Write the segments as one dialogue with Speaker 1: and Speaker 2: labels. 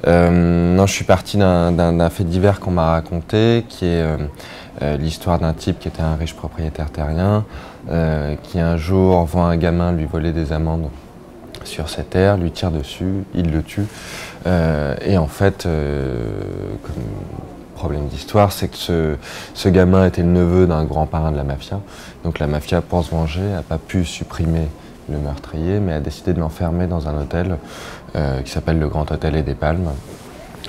Speaker 1: Non, je suis parti d'un fait divers qu'on m'a raconté, qui est l'histoire d'un type qui était un riche propriétaire terrien, qui un jour voit un gamin lui voler des amandes sur ses terres, lui tire dessus, il le tue. Et en fait, comme problème d'histoire, c'est que ce gamin était le neveu d'un grand parrain de la mafia. Donc la mafia, pour se venger, n'a pas pu supprimer le meurtrier, mais a décidé de l'enfermer dans un hôtel qui s'appelle le Grand Hôtel et des Palmes,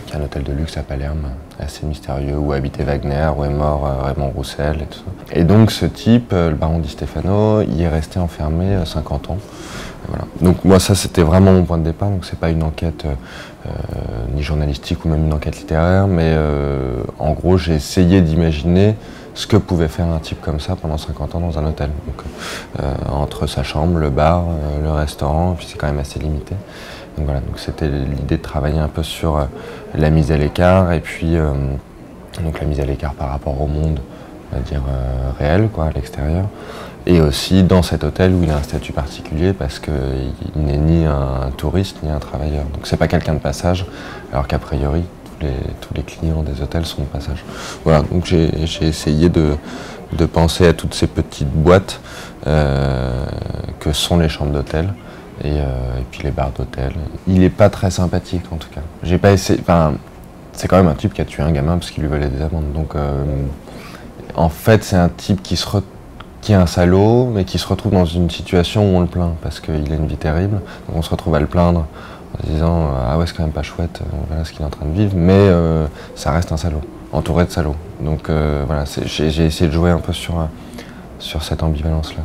Speaker 1: qui est un hôtel de luxe à Palerme, assez mystérieux, où habitait Wagner, où est mort Raymond Roussel et tout ça. Et donc ce type, le baron Di Stefano, il est resté enfermé 50 ans. Voilà. Donc moi ça c'était vraiment mon point de départ, donc c'est pas une enquête ni journalistique ou même une enquête littéraire, mais en gros j'ai essayé d'imaginer ce que pouvait faire un type comme ça pendant 50 ans dans un hôtel. Donc, entre sa chambre, le bar, le restaurant, puis c'est quand même assez limité. Donc voilà, donc c'était l'idée de travailler un peu sur la mise à l'écart et puis donc la mise à l'écart par rapport au monde, on va dire réel, quoi, à l'extérieur. Et aussi dans cet hôtel où il a un statut particulier parce qu'il n'est ni un touriste ni un travailleur. Donc c'est pas quelqu'un de passage, alors qu'a priori tous les clients des hôtels sont de passage. Voilà, donc j'ai essayé de penser à toutes ces petites boîtes que sont les chambres d'hôtel et puis les bars d'hôtel. Il n'est pas très sympathique en tout cas. J'ai pas essayé. Enfin, c'est quand même un type qui a tué un gamin parce qu'il lui volait des amandes. Donc en fait c'est un type qui est un salaud, mais qui se retrouve dans une situation où on le plaint, parce qu'il a une vie terrible. Donc on se retrouve à le plaindre en se disant « Ah ouais, c'est quand même pas chouette, voilà ce qu'il est en train de vivre », mais ça reste un salaud, entouré de salauds. Donc voilà, j'ai essayé de jouer un peu sur cette ambivalence-là.